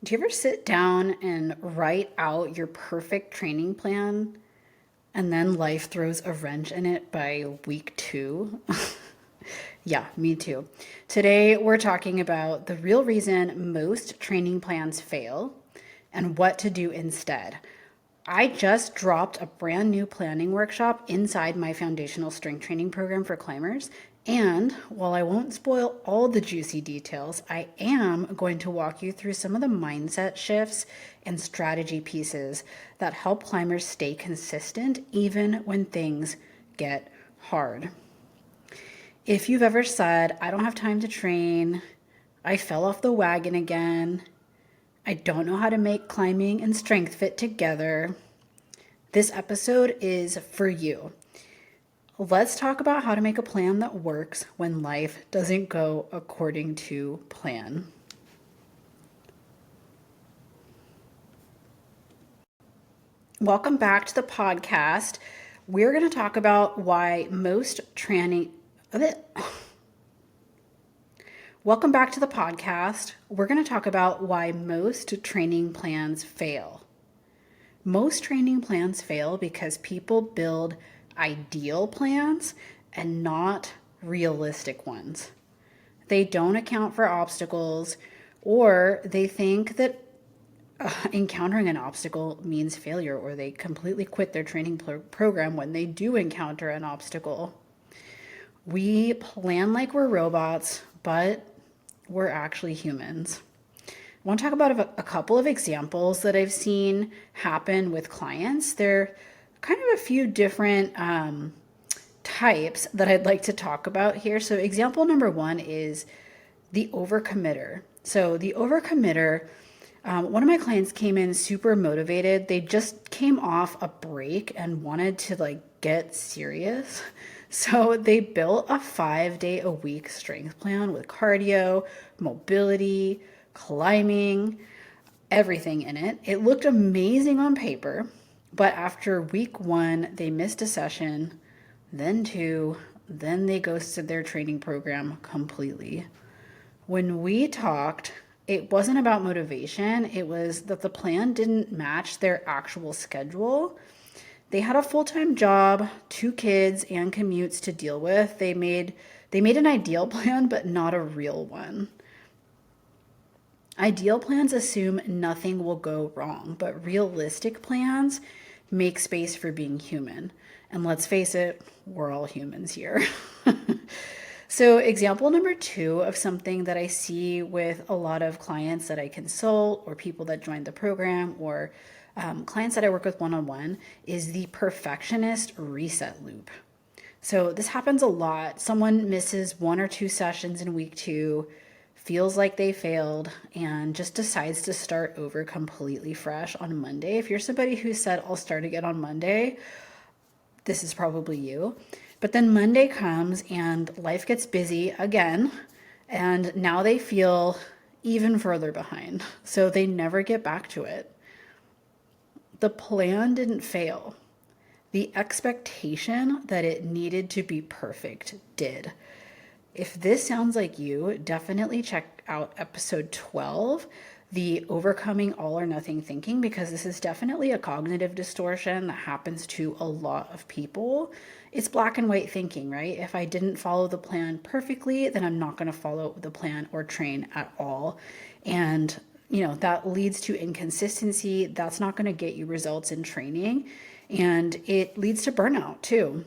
Do you ever sit down and write out your perfect training plan and then life throws a wrench in it by week two? Yeah, me too. Today, we're talking about the real reason most training plans fail and what to do instead. I just dropped a brand new planning workshop inside my foundational strength training program for climbers. And while I won't spoil all the juicy details, I am going to walk you through some of the mindset shifts and strategy pieces that help climbers stay consistent even when things get hard. If you've ever said, I don't have time to train, I fell off the wagon again, I don't know how to make climbing and strength fit together, this episode is for you. Let's talk about how to make a plan that works when life doesn't go according to plan. Welcome back to the podcast. We're going to talk about why most training. Welcome back to the podcast. We're going to talk about why most training plans fail. Most training plans fail because people build ideal plans and not realistic ones. They don't account for obstacles, or they think that encountering an obstacle means failure, or they completely quit their training program when they do encounter an obstacle. We plan like we're robots, but we're actually humans. I want to talk about a couple of examples that I've seen happen with clients. There are kind of a few different types that I'd like to talk about here. So example number one is the overcommitter. So the overcommitter, one of my clients came in super motivated. They just came off a break and wanted to get serious. So they built a 5-day-a-week strength plan with cardio, mobility, climbing, everything in it. It looked amazing on paper, but after week one, they missed a session, then two, then they ghosted their training program completely. When we talked, it wasn't about motivation. It was that the plan didn't match their actual schedule. They had a full-time job, 2 kids, and commutes to deal with. They made an ideal plan, but not a real one. Ideal plans assume nothing will go wrong, but realistic plans make space for being human. And let's face it, we're all humans here. So example number 2 of something that I see with a lot of clients that I consult, or people that join the program, or clients that I work with one-on-one, is the perfectionist reset loop. So this happens a lot. Someone misses 1 or 2 sessions in week 2, feels like they failed, and just decides to start over completely fresh on Monday. If you're somebody who said, I'll start again on Monday, this is probably you. But then Monday comes and life gets busy again, and now they feel even further behind. So they never get back to it. The plan didn't fail. The expectation that it needed to be perfect did. If this sounds like you, definitely check out episode 12, the overcoming all or nothing thinking, because this is definitely a cognitive distortion that happens to a lot of people. It's black and white thinking, right? If I didn't follow the plan perfectly, then I'm not going to follow the plan or train at all. And that leads to inconsistency. That's not going to get you results in training, and it leads to burnout too.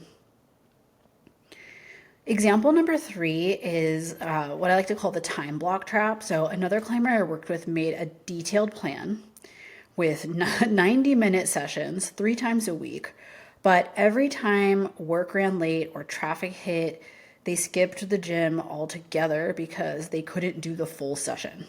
Example number 3 is what I like to call the time block trap. So another climber I worked with made a detailed plan with 90-minute sessions 3 times a week. But every time work ran late or traffic hit, they skipped the gym altogether because they couldn't do the full session.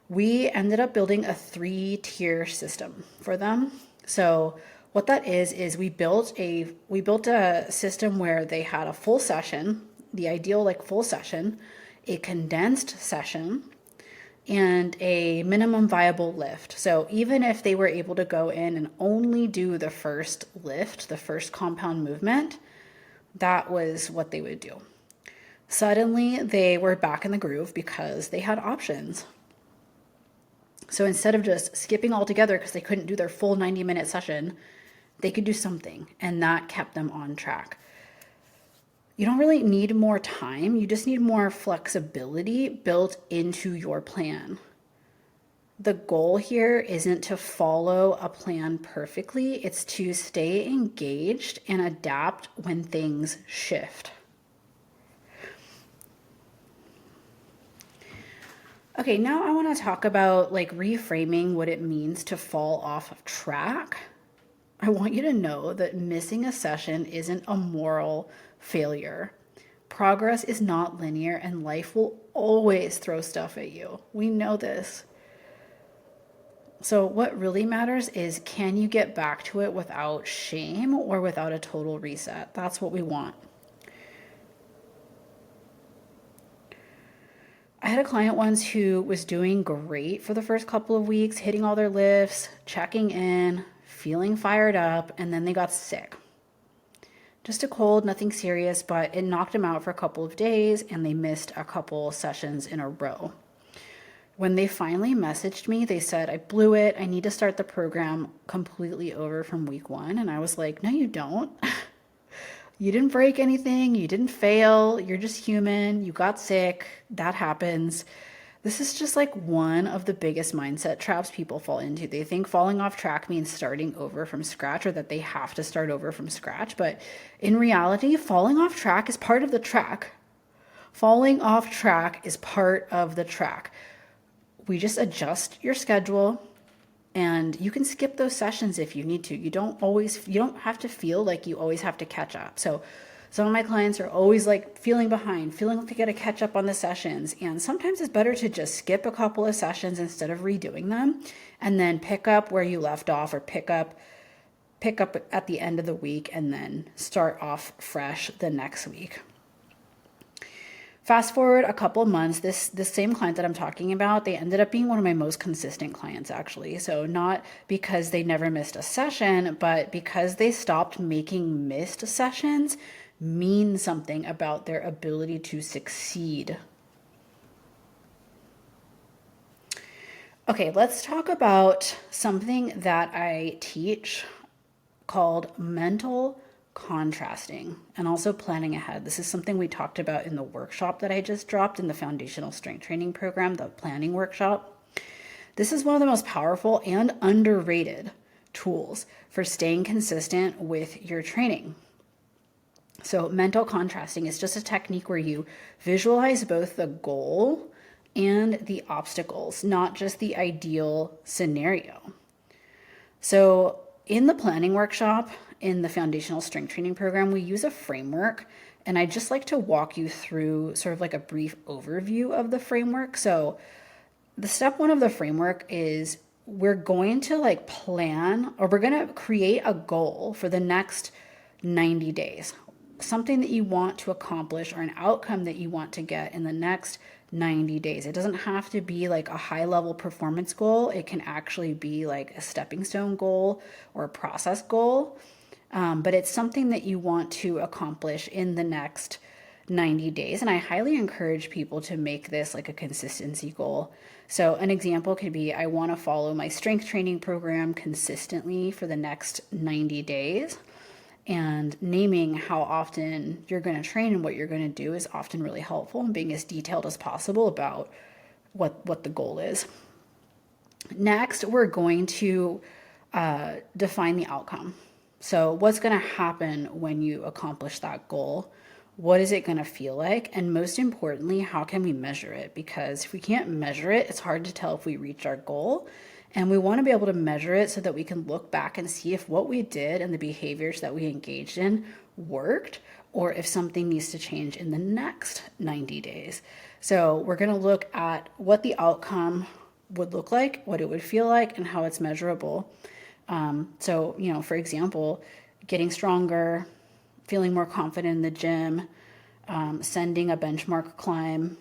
We ended up building a 3-tier system for them. So what that is we built a system where they had a full session, the ideal full session, a condensed session, and a minimum viable lift. So even if they were able to go in and only do the first lift, the first compound movement, that was what they would do. Suddenly they were back in the groove because they had options. So instead of just skipping altogether because they couldn't do their full 90-minute session, they could do something, and that kept them on track. You don't really need more time. You just need more flexibility built into your plan. The goal here isn't to follow a plan perfectly. It's to stay engaged and adapt when things shift. Okay, now I want to talk about like reframing what it means to fall off of track. I want you to know that missing a session isn't a moral failure. Progress is not linear, and life will always throw stuff at you. We know this. So what really matters is, can you get back to it without shame or without a total reset? That's what we want. I had a client once who was doing great for the first couple of weeks, hitting all their lifts, checking in, feeling fired up, and then they got sick. Just a cold, nothing serious, but it knocked them out for a couple of days, and they missed a couple sessions in a row. When they finally messaged me, they said, I blew it. I need to start the program completely over from week 1. And I was like, no, you don't. You didn't break anything. You didn't fail. You're just human. You got sick. That happens. This is just like one of the biggest mindset traps people fall into. They think falling off track means starting over from scratch, or that they have to start over from scratch. But in reality, falling off track is part of the track. Falling off track is part of the track. We just adjust your schedule, and you can skip those sessions if you need to. You don't have to feel like you always have to catch up. So some of my clients are always like feeling behind, feeling like they got to catch up on the sessions. And sometimes it's better to just skip a couple of sessions instead of redoing them, and then pick up where you left off, or pick up at the end of the week and then start off fresh the next week. Fast forward a couple months, this same client that I'm talking about, they ended up being one of my most consistent clients, actually. So not because they never missed a session, but because they stopped making missed sessions mean something about their ability to succeed. Okay, let's talk about something that I teach called mental contrasting, and also planning ahead. This is something we talked about in the workshop that I just dropped in the foundational strength training program, the planning workshop. This is one of the most powerful and underrated tools for staying consistent with your training. So mental contrasting is just a technique where you visualize both the goal and the obstacles, not just the ideal scenario. So in the planning workshop, in the foundational strength training program, we use a framework, and I just like to walk you through sort of like a brief overview of the framework. So the step 1 of the framework is we're going to like plan, or we're going to create a goal for the next 90 days, something that you want to accomplish or an outcome that you want to get in the next 90 days. It doesn't have to be like a high level performance goal. It can actually be like a stepping stone goal or a process goal. But it's something that you want to accomplish in the next 90 days. And I highly encourage people to make this like a consistency goal. So an example could be, I want to follow my strength training program consistently for the next 90 days. And naming how often you're going to train and what you're going to do is often really helpful, and being as detailed as possible about what the goal is. Next, we're going to define the outcome. So what's going to happen when you accomplish that goal? What is it going to feel like? And most importantly, how can we measure it? Because if we can't measure it, it's hard to tell if we reached our goal. And we want to be able to measure it so that we can look back and see if what we did and the behaviors that we engaged in worked, or if something needs to change in the next 90 days. So we're going to look at what the outcome would look like, what it would feel like, and how it's measurable. So, for example, getting stronger, feeling more confident in the gym, sending a benchmark climb.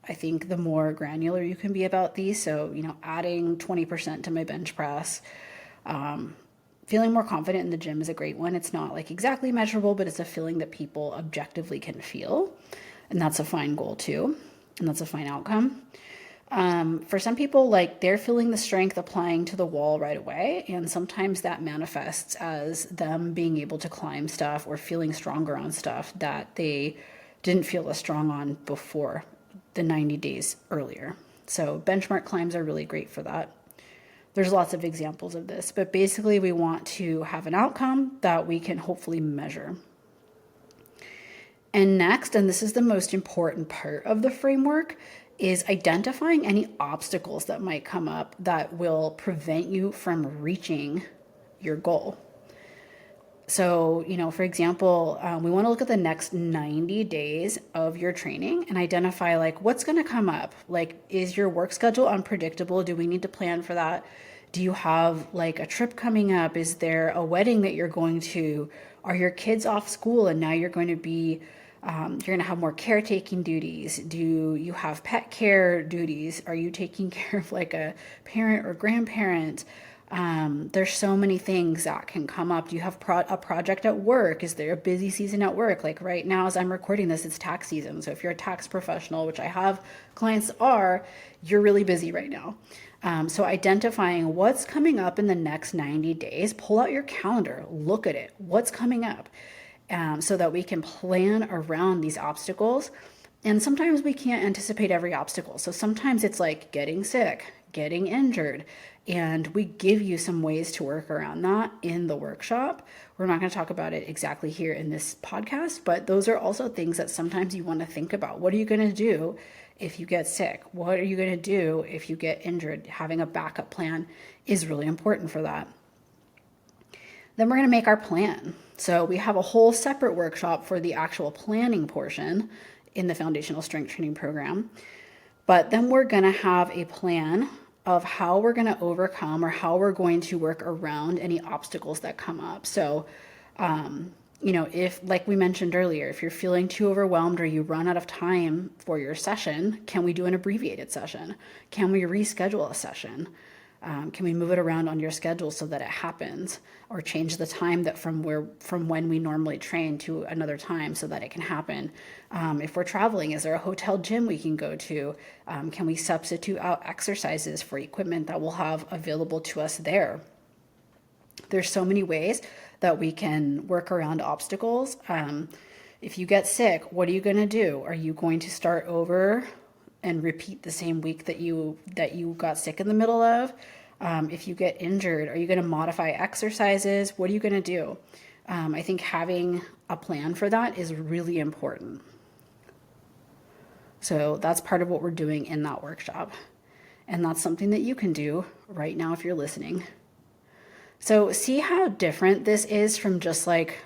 I think the more granular you can be about these, so, adding 20% to my bench press, feeling more confident in the gym is a great one. It's not like exactly measurable, but it's a feeling that people objectively can feel. And that's a fine goal too. And that's a fine outcome. For some people, like they're feeling the strength applying to the wall right away. And sometimes that manifests as them being able to climb stuff or feeling stronger on stuff that they didn't feel as strong on before the 90 days earlier. So benchmark climbs are really great for that. There's lots of examples of this, but basically we want to have an outcome that we can hopefully measure. And next, and this is the most important part of the framework, is identifying any obstacles that might come up that will prevent you from reaching your goal. So, for example, we want to look at the next 90 days of your training and identify like what's going to come up. Like, is your work schedule unpredictable? Do we need to plan for that? Do you have like a trip coming up? Is there a wedding that you're going to? Are your kids off school and now you're going to be you're going to have more caretaking duties? Do you have pet care duties? Are you taking care of like a parent or grandparent? There's so many things that can come up. Do you have a project at work? Is there a busy season at work? Like right now, as I'm recording this, it's tax season. So if you're a tax professional, which I have clients are, you're really busy right now. So identifying what's coming up in the next 90 days, pull out your calendar, look at it, what's coming up, so that we can plan around these obstacles. And sometimes we can't anticipate every obstacle. So sometimes it's like getting sick, getting injured, and we give you some ways to work around that in the workshop. We're not going to talk about it exactly here in this podcast, but those are also things that sometimes you want to think about. What are you going to do if you get sick? What are you going to do if you get injured? Having a backup plan is really important for that. Then we're going to make our plan. So we have a whole separate workshop for the actual planning portion in the foundational strength training program. But then we're going to have a plan of how we're going to overcome or how we're going to work around any obstacles that come up. So, if, like we mentioned earlier, if you're feeling too overwhelmed or you run out of time for your session, can we do an abbreviated session? Can we reschedule a session? Can we move it around on your schedule so that it happens, or change the time that from when we normally train to another time so that it can happen? If we're traveling, is there a hotel gym we can go to? Can we substitute out exercises for equipment that we'll have available to us there? There's so many ways that we can work around obstacles. If you get sick, what are you going to do? Are you going to start over and repeat the same week that you got sick in the middle of? If you get injured, are you going to modify exercises? What are you going to do? I think having a plan for that is really important. So that's part of what we're doing in that workshop. And that's something that you can do right now if you're listening. So see how different this is from just like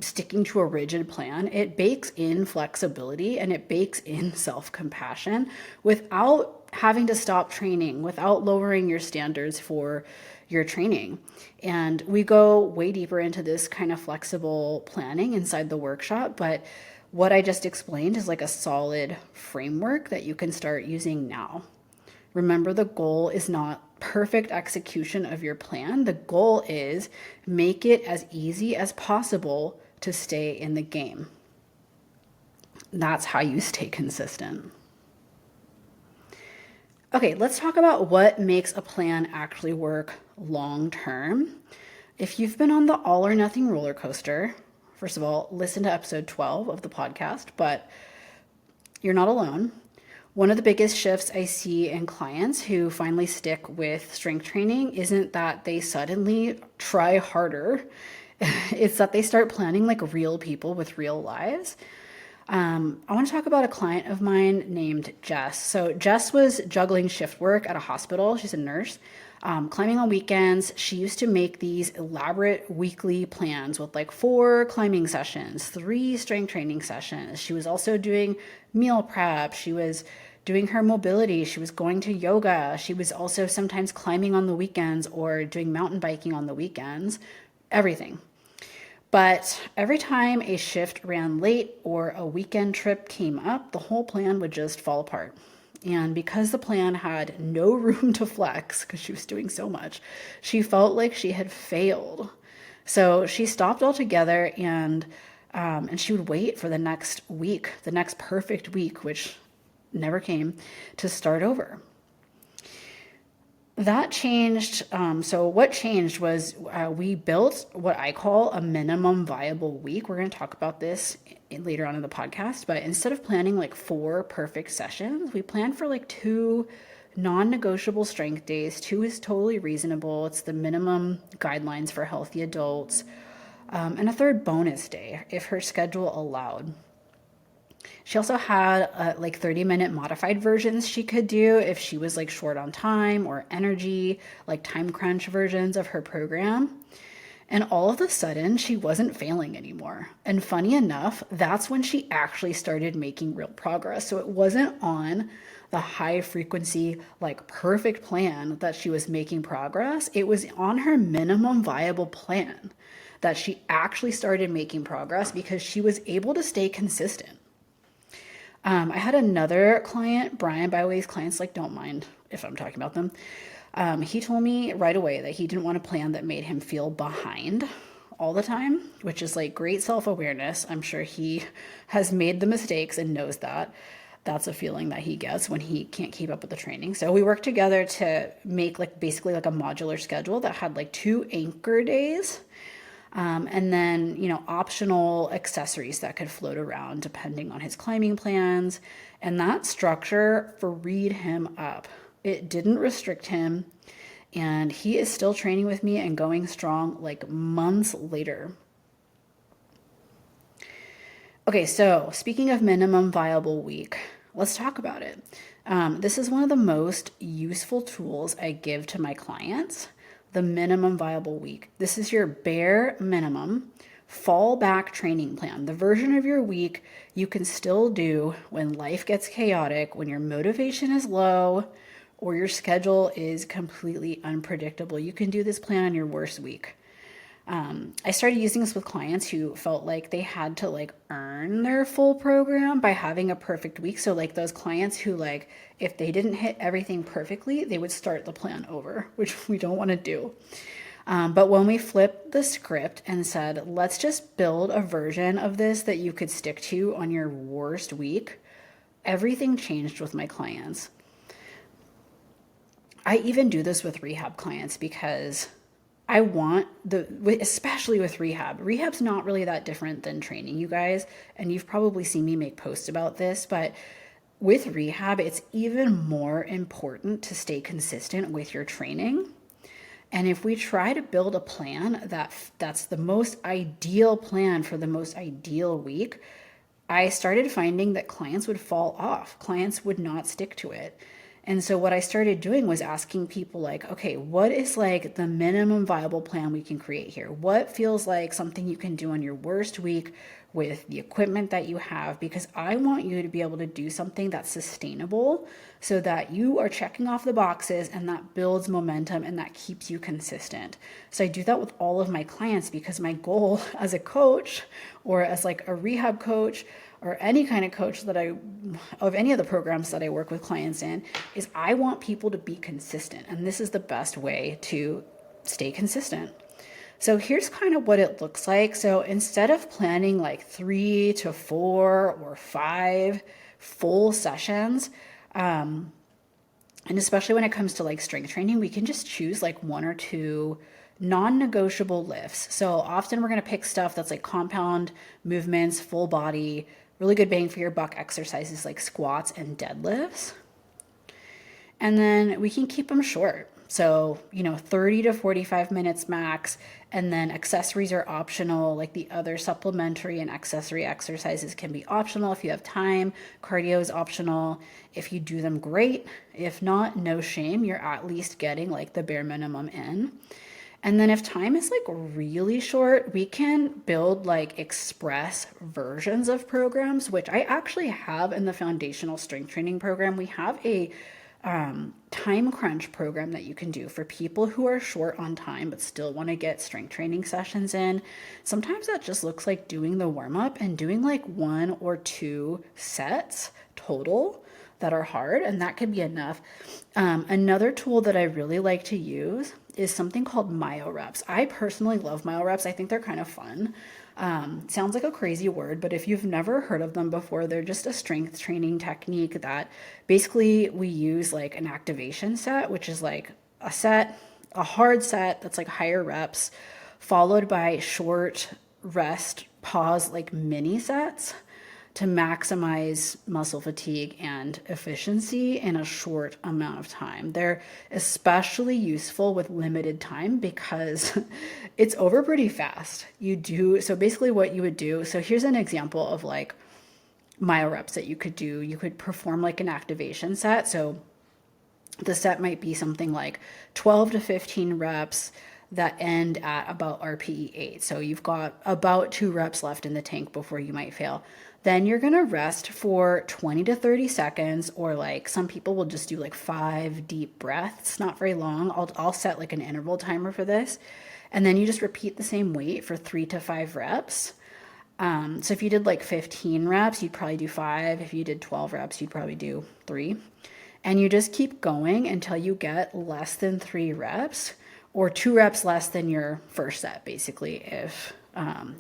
sticking to a rigid plan. It bakes in flexibility and it bakes in self-compassion without having to stop training, without lowering your standards for your training. And we go way deeper into this kind of flexible planning inside the workshop, but what I just explained is like a solid framework that you can start using now. Remember, the goal is not perfect execution of your plan. The goal is make it as easy as possible to stay in the game. That's how you stay consistent. Okay, let's talk about what makes a plan actually work long term. If you've been on the all or nothing roller coaster, first of all, listen to episode 12 of the podcast, but you're not alone. One of the biggest shifts I see in clients who finally stick with strength training isn't that they suddenly try harder. It's that they start planning like real people with real lives. I want to talk about a client of mine named Jess. So Jess was juggling shift work at a hospital. She's a nurse, climbing on weekends. She used to make these elaborate weekly plans with like 4 climbing sessions, 3 strength training sessions. She was also doing meal prep. She was doing her mobility. She was going to yoga. She was also sometimes climbing on the weekends or doing mountain biking on the weekends, everything. But every time a shift ran late or a weekend trip came up, the whole plan would just fall apart. And because the plan had no room to flex, because she was doing so much, she felt like she had failed. So she stopped altogether and she would wait for the next week, the next perfect week, which never came to start over. That changed. So what changed was we built what I call a minimum viable week. We're going to talk about this later on in the podcast, but instead of planning like 4 perfect sessions, we planned for like 2 non-negotiable strength days. 2 is totally reasonable. It's the minimum guidelines for healthy adults. And a 3rd bonus day if her schedule allowed. She also had like 30-minute modified versions she could do if she was like short on time or energy, like time crunch versions of her program. And all of a sudden, she wasn't failing anymore. And funny enough, that's when she actually started making real progress. So it wasn't on the high frequency, like perfect plan that she was making progress. It was on her minimum viable plan that she actually started making progress because she was able to stay consistent. I had another client, Brian, by the way, his clients like don't mind if I'm talking about them. He told me right away that he didn't want a plan that made him feel behind all the time, which is like great self-awareness. I'm sure he has made the mistakes and knows that. That's a feeling that he gets when he can't keep up with the training. So we worked together to make like basically like a modular schedule that had like 2 anchor days. And then, optional accessories that could float around depending on his climbing plans. And that structure freed him up. It didn't restrict him. And he is still training with me and going strong like months later. Okay, so speaking of minimum viable week, let's talk about it. This is one of the most useful tools I give to my clients. The minimum viable week. This is your bare minimum fallback training plan. The version of your week you can still do when life gets chaotic, when your motivation is low, or your schedule is completely unpredictable. You can do this plan on your worst week. I started using this with clients who felt like they had to like earn their full program by having a perfect week. So like those clients who like, if they didn't hit everything perfectly, they would start the plan over, which we don't want to do. But when we flipped the script and said, let's just build a version of this that you could stick to on your worst week, everything changed with my clients. I even do this with rehab clients because I want especially with rehab. Rehab's not really that different than training, you guys. And you've probably seen me make posts about this, but with rehab, it's even more important to stay consistent with your training. And if we try to build a plan that's the most ideal plan for the most ideal week, I started finding that clients would fall off. Clients would not stick to it. And so what I started doing was asking people like, okay, what is like the minimum viable plan we can create here? What feels like something you can do on your worst week with the equipment that you have? Because I want you to be able to do something that's sustainable so that you are checking off the boxes and that builds momentum and that keeps you consistent. So I do that with all of my clients because my goal as a coach or as like a rehab coach or any kind of coach of any of the programs that I work with clients in, is I want people to be consistent. And this is the best way to stay consistent. So here's kind of what it looks like. So instead of planning like 3 to 4 or 5 full sessions, and especially when it comes to like strength training, we can just choose like 1 or 2 non-negotiable lifts. So often we're going to pick stuff that's like compound movements, full body, really good bang for your buck exercises like squats and deadlifts. And then we can keep them short. So, 30 to 45 minutes max. And then accessories are optional, like the other supplementary and accessory exercises can be optional if you have time. Cardio is optional. If you do them, great. If not, no shame. You're at least getting like the bare minimum in. And then if time is like really short, we can build like express versions of programs, which I actually have in the foundational strength training program. We have a time crunch program that you can do for people who are short on time but still want to get strength training sessions in. Sometimes that just looks like doing the warm up and doing like 1 or 2 sets total that are hard, and that could be enough. Another tool that I really like to use is something called myo reps. I personally love myo reps. I think they're kind of fun. Sounds like a crazy word, but if you've never heard of them before, they're just a strength training technique that basically we use like an activation set, which is like a hard set that's like higher reps, followed by short rest, pause, like mini sets to maximize muscle fatigue and efficiency in a short amount of time. They're especially useful with limited time because it's over pretty fast. So basically what you would do, so here's an example of like myo reps that you could do. You could perform like an activation set. So the set might be something like 12 to 15 reps that end at about RPE 8. So you've got about 2 reps left in the tank before you might fail. Then you're going to rest for 20 to 30 seconds, or like some people will just do like 5 deep breaths, not very long. I'll set like an interval timer for this. And then you just repeat the same weight for 3 to 5 reps. So if you did like 15 reps, you'd probably do 5. If you did 12 reps, you'd probably do 3. And you just keep going until you get less than 3 reps, or 2 reps less than your first set, basically, if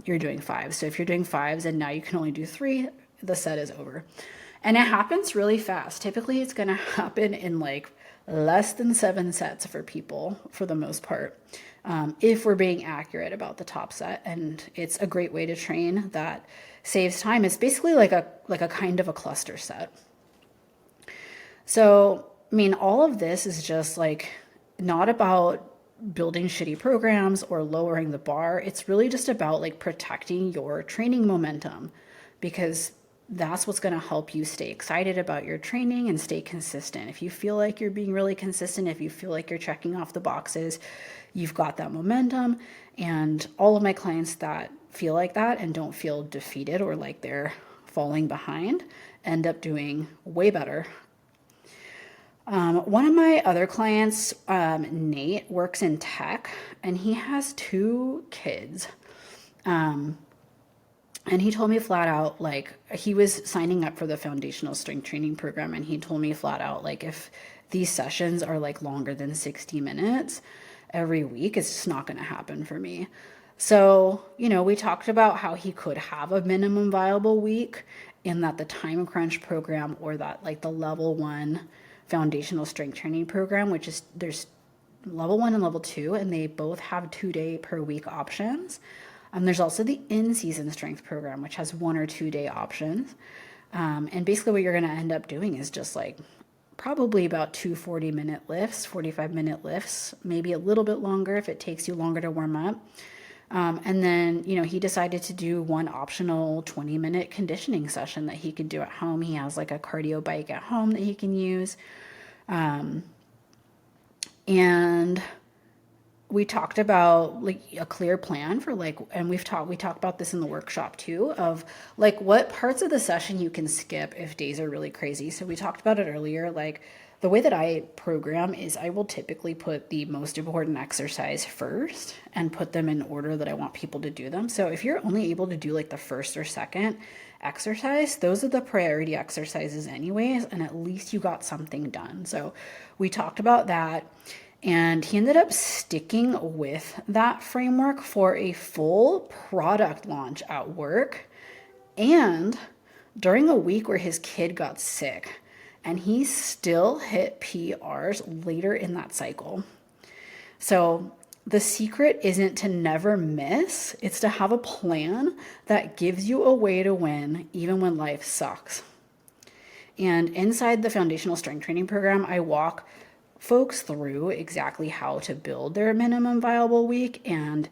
you're doing 5. So if you're doing 5s and now you can only do 3, the set is over. And it happens really fast. Typically, it's going to happen in like less than 7 sets for people, for the most part, if we're being accurate about the top set. And it's a great way to train that saves time. It's basically like a kind of a cluster set. So, I mean, all of this is just like not about building shitty programs or lowering the bar. It's really just about like protecting your training momentum, because that's what's going to help you stay excited about your training and stay consistent. If you feel like you're being really consistent, if you feel like you're checking off the boxes, you've got that momentum. And all of my clients that feel like that and don't feel defeated or like they're falling behind end up doing way better. One of my other clients, Nate, works in tech, and he has 2 kids. And he told me flat out, like, he was signing up for the foundational strength training program, and he told me flat out, like, if these sessions are like longer than 60 minutes every week, it's just not going to happen for me. So, we talked about how he could have a minimum viable week, in that the time crunch program, or that like the level 1 foundational strength training program, which is, there's level 1 and level 2, and they both have 2-day per week options. There's also the in-season strength program, which has 1 or 2-day options. And basically what you're going to end up doing is just like probably about 2 40-minute lifts, 45-minute lifts, maybe a little bit longer if it takes you longer to warm up. And then, he decided to do 1 optional 20-minute conditioning session that he could do at home. He has like a cardio bike at home that he can use. And we talked about like a clear plan for like, and we talked about this in the workshop too, of like what parts of the session you can skip if days are really crazy. So we talked about it earlier, like the way that I program is I will typically put the most important exercise first and put them in order that I want people to do them. So if you're only able to do like the first or second exercise, those are the priority exercises anyways, and at least you got something done. So we talked about that, and he ended up sticking with that framework for a full product launch at work and during a week where his kid got sick. And he still hit PRs later in that cycle. So the secret isn't to never miss. It's to have a plan that gives you a way to win even when life sucks. And inside the foundational strength training program, I walk folks through exactly how to build their minimum viable week and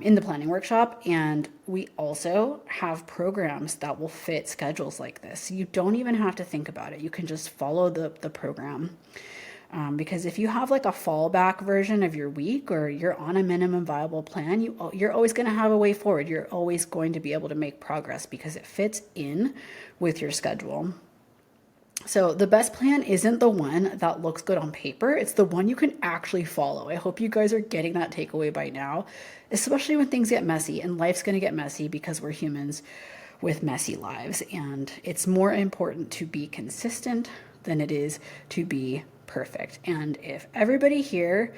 in the planning workshop. And we also have programs that will fit schedules like this. You don't even have to think about it. You can just follow the program. Because if you have like a fallback version of your week, or you're on a minimum viable plan, you're always going to have a way forward. You're always going to be able to make progress because it fits in with your schedule. So the best plan isn't the one that looks good on paper. It's the one you can actually follow. I hope you guys are getting that takeaway by now, especially when things get messy, and life's going to get messy because we're humans with messy lives. And it's more important to be consistent than it is to be perfect. And if everybody here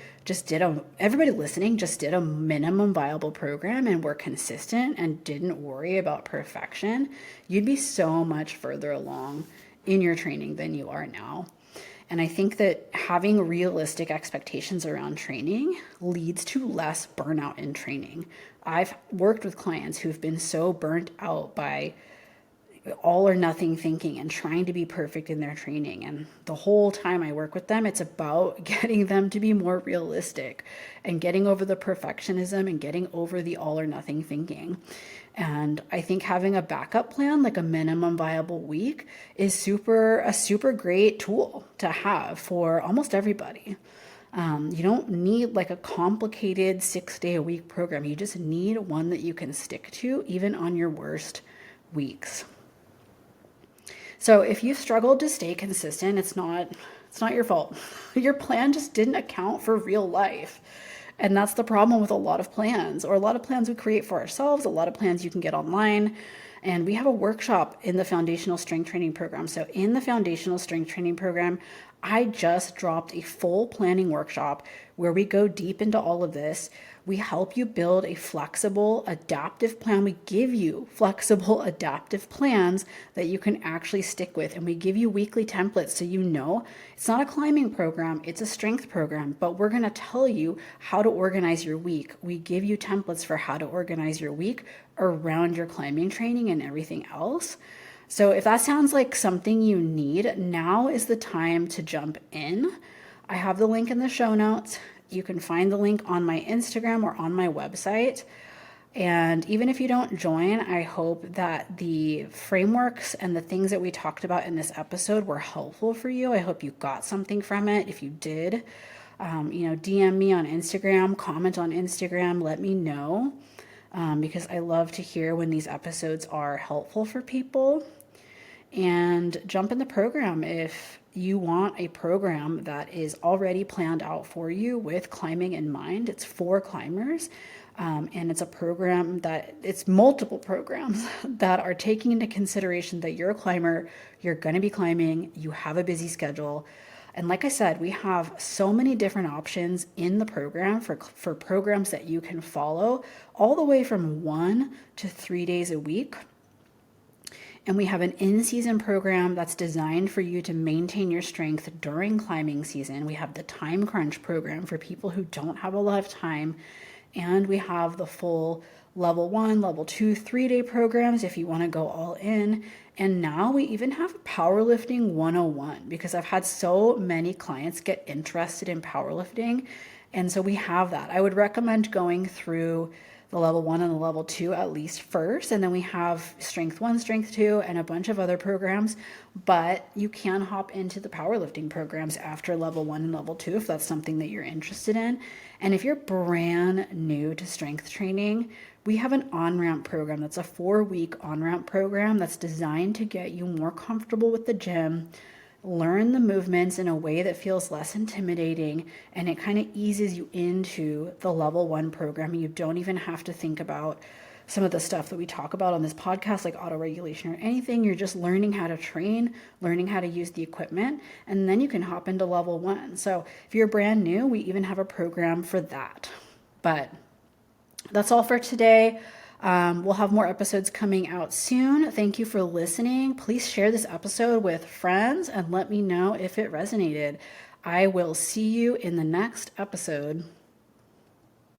everybody listening just did a minimum viable program and were consistent and didn't worry about perfection, you'd be so much further along in your training than you are now. And I think that having realistic expectations around training leads to less burnout in training. I've worked with clients who've been so burnt out by all or nothing thinking and trying to be perfect in their training. And the whole time I work with them, it's about getting them to be more realistic and getting over the perfectionism and getting over the all or nothing thinking. And I think having a backup plan, like a minimum viable week, is a super great tool to have for almost everybody. You don't need like a complicated 6-day-a-week program. You just need one that you can stick to even on your worst weeks. So if you've struggled to stay consistent, it's not your fault. Your plan just didn't account for real life. And that's the problem with a lot of plans, or a lot of plans we create for ourselves, a lot of plans you can get online. And we have a workshop in the Foundational Strength Training Program. So in the Foundational Strength Training Program, I just dropped a full planning workshop where we go deep into all of this. We help you build a flexible, adaptive plan. We give you flexible, adaptive plans that you can actually stick with. And we give you weekly templates so you know it's not a climbing program, it's a strength program, but we're going to tell you how to organize your week. We give you templates for how to organize your week around your climbing training and everything else. So if that sounds like something you need, now is the time to jump in. I have the link in the show notes. You can find the link on my Instagram or on my website. And even if you don't join, I hope that the frameworks and the things that we talked about in this episode were helpful for you. I hope you got something from it. If you did, DM me on Instagram, comment on Instagram, let me know, because I love to hear when these episodes are helpful for people. And jump in the program if you want a program that is already planned out for you with climbing in mind. It's for climbers, and it's a program it's multiple programs that are taking into consideration that you're a climber, you're going to be climbing, you have a busy schedule. And like I said, we have so many different options in the program for programs that you can follow, all the way from 1 to 3 days a week. And we have an in-season program that's designed for you to maintain your strength during climbing season. We have the time crunch program for people who don't have a lot of time. And we have the full level 1, level 2, 3-day programs if you want to go all in. And now we even have powerlifting 101, because I've had so many clients get interested in powerlifting. And so we have that. I would recommend going through the level 1 and the level 2 at least first, and then we have strength 1, strength 2, and a bunch of other programs. But you can hop into the powerlifting programs after level 1 and level 2 if that's something that you're interested in. And if you're brand new to strength training, we have an on-ramp program that's a 4-week on-ramp program that's designed to get you more comfortable with the gym, learn the movements in a way that feels less intimidating, and it kind of eases you into the level 1 program. You don't even have to think about some of the stuff that we talk about on this podcast, like auto-regulation or anything. You're just learning how to train, learning how to use the equipment, and then you can hop into level 1. So if you're brand new, we even have a program for that. But that's all for today. We'll have more episodes coming out soon. Thank you for listening. Please share this episode with friends and let me know if it resonated. I will see you in the next episode.